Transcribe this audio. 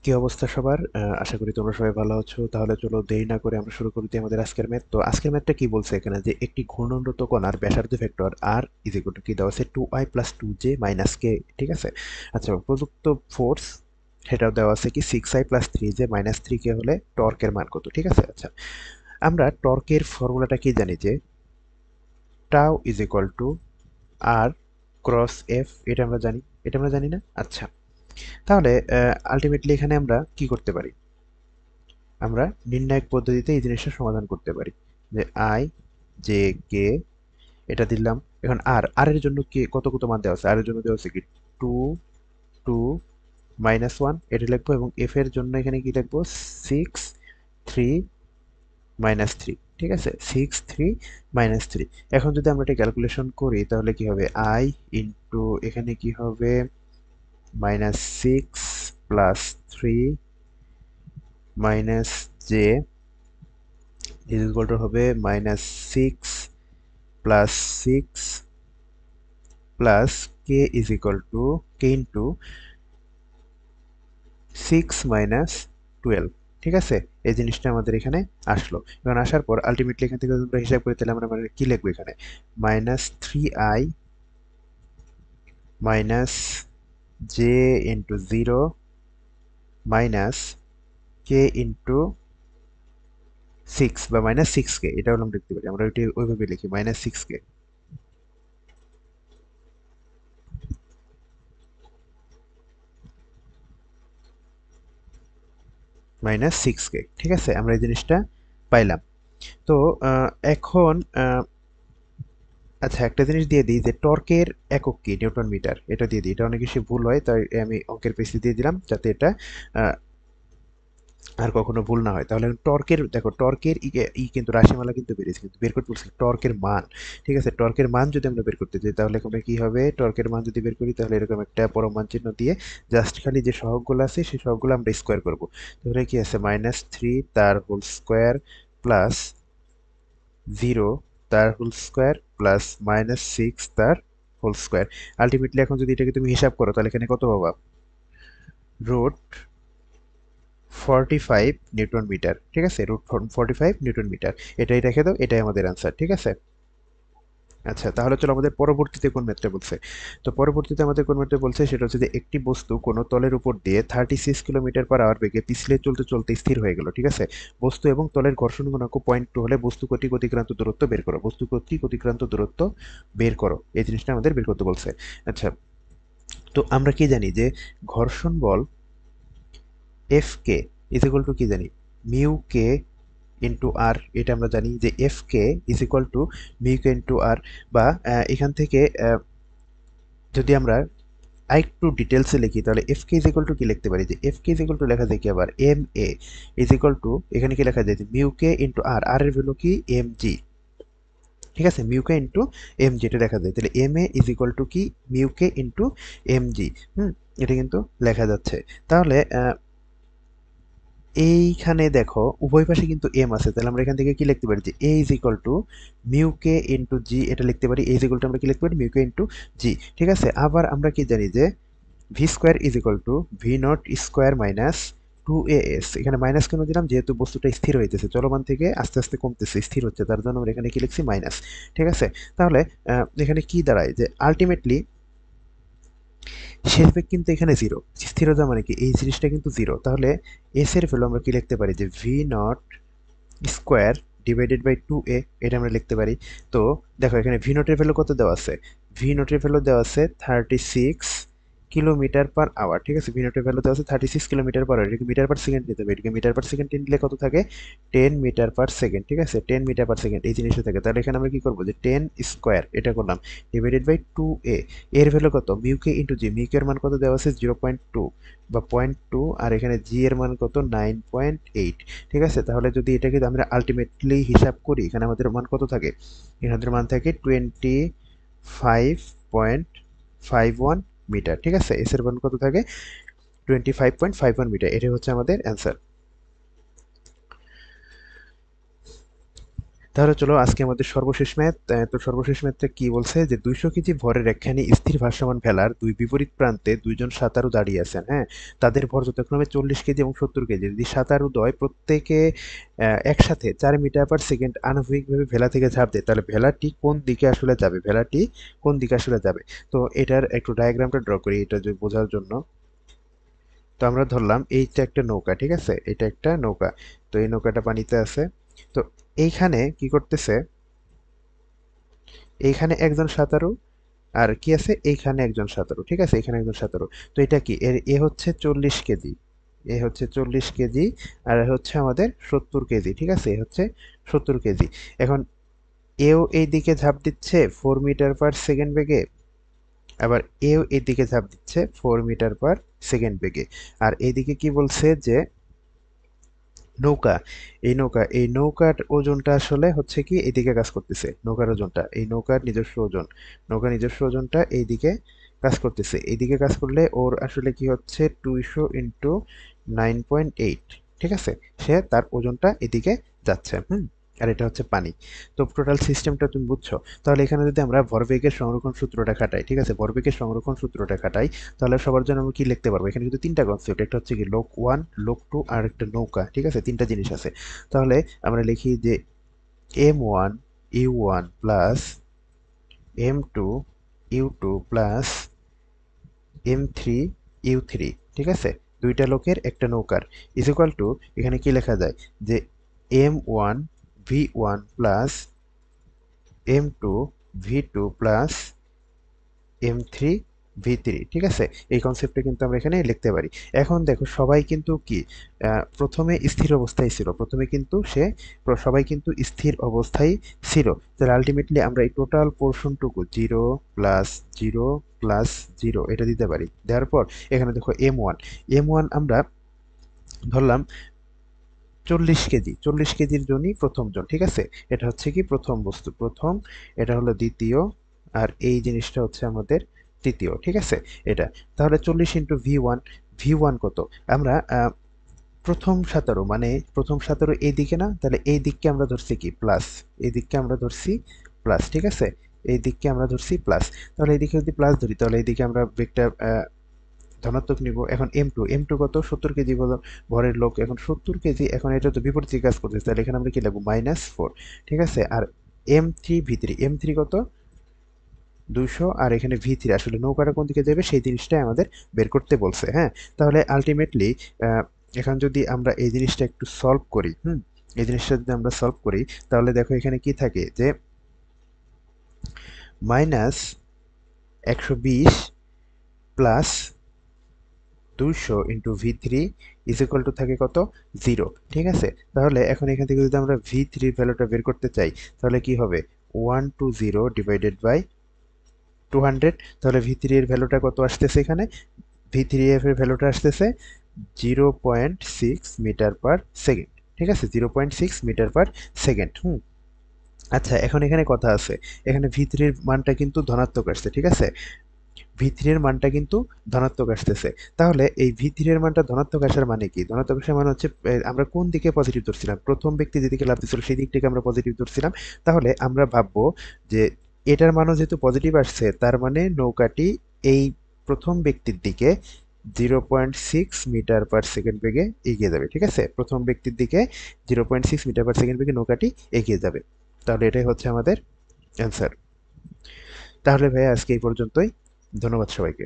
কি অবস্থা সবার? আশা করি তোমরা সবাই ভালো আছো। তাহলে চলো দেরি না করে আমরা শুরু করে দিই আমাদের আজকের ম্যাথ। তো আজকের ম্যাথটা কি বলছে এখানে যে একটি ঘূর্ণনরত কণার ব্যাসার্ধ vector r is equal to কি দেওয়া আছে 2i plus 2j minus k, ঠিক আছে? আচ্ছা, প্রযুক্ত ফোর্স সেটাও দেওয়া আছে কি 6i plus 3j minus 3k হলে টর্কের মান কত, ঠিক আছে? আচ্ছা, আমরা টর্কের ফর্মুলাটা কি জানি যে tau is equal two r cross f। এটা আমরা জানি না? আচ্ছা, তাহলে আলটিমেটলি এখানে আমরা কি করতে পারি? আমরা নির্ণায়ক পদ্ধতিতে এই জিনিসটা সমাধান করতে পারি যে আই জে কে এটা দিলাম। এখন আর এর জন্য কি কত কত মান দেওয়া আছে? আর এর জন্য দেওয়া আছে কি 2 2 -1 এটা লিখবো, এবং এফ এর জন্য এখানে কি লিখবো 6 3 -3, ঠিক আছে? 6 3 -3। এখন যদি আমরা এটা ক্যালকুলেশন করি তাহলে কি হবে? আই ইন্টু এখানে কি হবে -6 + 3 -j ইজ ইকুয়াল টু হবে -6 + 6 + k is equal two k into 6 - 12, ঠিক আছে? এই জিনিসটা আমাদের এখানে আসলো। এখন আসার পর আলটিমেটলি এখান থেকে যদি আমরা হিসাব করি তাহলে আমরা মানে কি লিখবো এখানে? -3i - j into 0 minus k into 6 বা -6k, এটা হলো আমরা লিখতে পারি। আমরা ওইটা ওইভাবে লিখি -6k -6k, ঠিক আছে? আমরা এই জিনিসটা পাইলাম। তো এখন আচ্ছা, একটা জিনিস দিয়ে দিই যে টর্কের একক কি? Newton metre. এটা দিয়ে দিই। এটা অনেক বেশি ভুল হয়, তাই আমি অঙ্কের পেজে দিয়ে দিলাম যাতে এটা আহ, আর কখনো ভুল না হয়। তাহলে টর্কের দেখো, টর্কের কিন্তু রাশিমালা কিন্তু বেরিয়েছে, কিন্তু বের করতে বলছি টর্কের মান, ঠিক আছে? টর্কের মান যদি আমরা বের করতে যাই তাহলে আমরা কি হবে? টর্কের মান যদি বের করি তাহলে এরকম একটা পরমান চিহ্ন দিয়ে জাস্ট খালি যে সহগগুলো আছে সেই সহগগুলো আমরা স্কোয়ার করব। তাহলে কি আছে? -3 তার হোল স্কোয়ার প্লাস 0 তার হোল স্কোয়ার প্লাস -6 তার হোল স্কোয়ার। আলটিমেটলি এখন যদি এটাকে তুমি হিসাব করো তাহলে এখানে কত পাবা? রুট 45 নিউটন মিটার, ঠিক আছে? Root 45 newton metre. এটাই রেখে দাও, এটাই আমাদের অ্যান্সার, ঠিক আছে? আচ্ছা, তাহলে চলো আমাদের পরবর্তীতে কোন ম্যাথটা বলছে। তো পরবর্তীতে আমাদের কোন ম্যাথটা বলছে সেটা হচ্ছে যে একটি বস্তু কোনো তলের উপর দিয়ে 36 কিলোমিটার/আওয়ার বেগে পিছলে চলতে চলতে স্থির হয়ে গেল, ঠিক আছে? বস্তু এবং তলের ঘর্ষণ গুণাঙ্ক 0.2 হলে বস্তু কর্তৃক অতিক্রান্ত দূরত্ব বের করো। বস্তু কর্তৃক অতিক্রান্ত দূরত্ব বের করো, এই জিনিসটা আমাদের বের করতে বলছে। আচ্ছা, তো আমরা কি জানি যে ঘর্ষণ বল F K is equal to কি জানি? Mu K into R. এটা আমরা জানি যে F K is equal to mu K into R. বা এখান থেকে যদি আমরা আরেকটু ডিটেলসে লিখি তাহলে F K is equal to কি লিখতে পারি? যে F K is equal to লেখা যায় কি আবার M A is equal to এখানে কি লেখা যায় যে মিউ কে ইন্টু আর। আর এর ভ্যালু কি? এম জি, ঠিক আছে? Mu K into M G এটা লেখা যায়। তাহলে M A is equal to কি? Mu K into M G. হুম, এটা কিন্তু লেখা যাচ্ছে। তাহলে এইখানে দেখো উভয় পাশে কিন্তু এম আছে, তাহলে আমরা এখান থেকে কি লিখতে পারি? যে A is equal to mu K into G, এটা লিখতে পারি। এ ইজ ইকুয়াল টু আমরা কি লিখতে পারি? মিউ কে ইন্টু জি, ঠিক আছে? আবার আমরা কি জানি যে V square is equal two V nought square minus 2as। এখানে মাইনাস কেন দিলাম? যেহেতু বস্তুটা স্থির হইতেছে, চলমান থেকে আস্তে আস্তে কমতেছে, স্থির হচ্ছে, তার জন্য আমরা এখানে কি লিখছি? মাইনাস, ঠিক আছে? তাহলে এখানে কি দাঁড়ায়? যে আলটিমেটলি শেষ বেগ কিন্তু এখানে জিরো। স্থিরতা মানে কি? এই জিনিসটা কিন্তু জিরো। তাহলে এস এর ভ্যালু আমরা কি লিখতে পারি? যে V nought square divided by 2a, এটা আমরা লিখতে পারি। তো দেখো এখানে ভি নোটের ভ্যালু কত দেওয়া আছে? ভি নোটের ভ্যালু দেওয়া আছে 36 কিলোমিটার/আওয়ার, ঠিক আছে? ভি নোটের ভ্যালু দেওয়া আছে 36 কিলোমিটার/আওয়ার। এটাকে মিটার পার সেকেন্ড নিতে হবে। এটাকে মিটার পার সেকেন্ড নিলে কত থাকে? 10 মিটার পার সেকেন্ড, ঠিক আছে? 10 মিটার পার সেকেন্ড এই জিনিসটা থাকে। তাহলে এখানে আমরা কি করবো? যে 10 স্কোয়ার এটা করলাম ডিভাইডেড বাই 2a। এর ভ্যালু কত? মিউকে ইন্টু জি। মিউকে এর মান কত দেওয়া আছে? 0.2 বা 0.2, আর এখানে জি এর মান কত? 9.8, ঠিক আছে? তাহলে যদি এটাকে আমরা আলটিমেটলি হিসাব করি এখানে আমাদের মান কত থাকে? এখানে আমাদের মান থাকে 25.51 মিটার, ঠিক আছে? এস এর মান কত থাকে? 25.51 মিটার। এটাই হচ্ছে আমাদের অ্যান্সার। তাহলে চলো আজকে আমাদের সর্বশেষ ম্যাথ। তো সর্বশেষ ম্যাথটা কি বলছে যে 200 কেজি ভরের একখানি স্থির ভাসমান ভেলার দুই বিপরীত প্রান্তে দুইজন সাঁতারু দাঁড়িয়ে আছেন। হ্যাঁ, তাদের ভর যথাক্রমে 40 কেজি এবং 70 কেজি। যদি সাঁতারুদ্বয় প্রত্যেকে একসাথে 4 মিটার পার সেকেন্ড আনুভূমিকভাবে ভেলা থেকে ঝাঁপ দেয়, তাহলে ভেলাটি কোন দিকে আসলে যাবে, ভেলাটি কোন দিকে আসলে যাবে। তো এটার একটু ডায়াগ্রামটা ড্র করি এটা যে বোঝার জন্য। তো আমরা ধরলাম এইটা একটা নৌকা, ঠিক আছে, এটা একটা নৌকা। তো এই নৌকাটা পানিতে আছে। তো এইখানে কি করতেছে, এইখানে একজন সাঁতারু, আর কি আছে এইখানে একজন সাঁতারু, ঠিক আছে, এখানে একজন সাঁতারু। তো এটা কি এর এ হচ্ছে 40 কেজি, এ হচ্ছে 40 কেজি, আর এ হচ্ছে আমাদের 70 কেজি, ঠিক আছে, এ হচ্ছে 70 কেজি। এখন এও এই দিকে ঝাঁপ দিচ্ছে 4 মিটার পার সেকেন্ড বেগে, আবার এও এদিকে ঝাঁপ দিচ্ছে 4 মিটার পার সেকেন্ড বেগে। আর এইদিকে কি বলছে যে নৌকা, এই নৌকার ওজনটা আসলে হচ্ছে কি এইদিকে কাজ করতেছে, নৌকার ওজনটা, এই নৌকার নিজস্ব ওজন, নৌকার নিজস্ব ওজনটা এইদিকে কাজ করতেছে। এইদিকে কাজ করলে ওর আসলে কি হচ্ছে 200 × 9.8, ঠিক আছে, সে তার ওজনটা এদিকে যাচ্ছে। আর এটা হচ্ছে পানি। তো টোটাল সিস্টেমটা তুমি বুঝছো। তাহলে এখানে যদি আমরা ভরবেগের সংরক্ষণ সূত্রটা খাটাই, ঠিক আছে, ভরবেগের সংরক্ষণ সূত্রটা খাটাই, তাহলে সবার জন্য আমরা কি লিখতে পারবো, এখানে কিন্তু তিনটা কনসেপ্ট, একটা হচ্ছে কি লোক ওয়ান, লোক টু, আর একটা নৌকা, ঠিক আছে, তিনটা জিনিস আছে। তাহলে আমরা লিখি যে M1 U1 plus M2 U2 plus M3 U3, ঠিক আছে, দুইটা লোকের একটা নৌকার, ইজ ইকুয়াল টু, এখানে কি লেখা যায় যে M1 V1 plus M2 V2 plus M3 V3, ঠিক আছে, এই কনসেপ্টটা কিন্তু আমরা এখানে লিখতে পারি। এখন দেখো সবাই কিন্তু কি প্রথমে স্থির অবস্থায় ছিল, প্রথমে কিন্তু সবাই কিন্তু স্থির অবস্থায় ছিল। তাহলে আলটিমেটলি আমরা এই টোটাল পোর্শনটুকু 0 + 0 + 0 এটা দিতে পারি। দেওয়ার পর এখানে দেখো M1 আমরা ধরলাম 40 কেজি, 40 কেজির জন্যই প্রথম জন, ঠিক আছে, এটা হচ্ছে কি প্রথম বস্তু, প্রথম, এটা হলো দ্বিতীয়, আর এই জিনিসটা হচ্ছে আমাদের তৃতীয়, ঠিক আছে, এটা। তাহলে 40 × V1, V1 কত, আমরা প্রথম সাঁতারু মানে প্রথম সাঁতারু এইদিকে না, তাহলে এই দিককে আমরা ধরছি কি প্লাস, এই দিককে আমরা ধরছি প্লাস, ঠিক আছে, এই দিককে আমরা ধরছি প্লাস। তাহলে এইদিকে যদি প্লাস ধরি তাহলে এইদিকে আমরা বেগটা ধনাত্মক নিব। এখন M2 কত, 70 কেজি ভরের লোক, এখন 70 কেজি, এখন এটা তো বিপরীত দিকে কাজ করতেছে, তাহলে এখানে আমরা কি লিখবো -4, ঠিক আছে। আর M3 কত, 200, আর এখানে V3 আসলে নৌকাটা কোন দিকে যাবে সেই জিনিসটাই আমাদের বের করতে বলছে। হ্যাঁ, তাহলে আলটিমেটলি এখন যদি আমরা এই জিনিসটা একটু সলভ করি, এই জিনিসটা যদি আমরা সলভ করি, তাহলে দেখো এখানে কি থাকে যে -120 plus 200 × V3 is equal two থাকে কত, 0, ঠিক আছে। তাহলে এখন এখান থেকে যদি আমরা V3 এর ভ্যালুটা বের করতে চাই, তাহলে কি হবে 120 ডিভাইডেড বাই 200। তাহলে V3 এর ভ্যালুটা কত আসতেছে, এখানে V3 এর ভ্যালুটা আসতেছে 0.6 মিটার পার সেকেন্ড, ঠিক আছে, 0.6 মিটার পার সেকেন্ড। আচ্ছা, এখন এখানে কথা আছে, এখানে V3 এর মানটা কিন্তু ধনাত্মক আসছে, ঠিক আছে, V3 এর মানটা কিন্তু ধনাত্মক আসতেছে। তাহলে এই V3 এর মানটা ধনাত্মক আসার মানে কি? ধনাত্মক আসার মানে হচ্ছে আমরা কোন দিকে পজিটিভ ধরছিলাম? প্রথম ব্যক্তি যেদিকে লাফ দিছিল সেই দিকটাকে আমরা পজিটিভ ধরছিলাম। তাহলে আমরা ভাববো যে এটার মানও যেহেতু পজিটিভ আসছে, তার মানে নৌকাটি এই প্রথম ব্যক্তির দিকে 0.6 মিটার পার সেকেন্ড বেগে এগিয়ে যাবে, ঠিক আছে? প্রথম ব্যক্তির দিকে 0.6 মিটার পার সেকেন্ড বেগে নৌকাটি এগিয়ে যাবে। তাহলে এটাই হচ্ছে আমাদের অ্যান্সার। তাহলে ভাইয়া আজকে এই পর্যন্তই। ধন্যবাদ সবাইকে।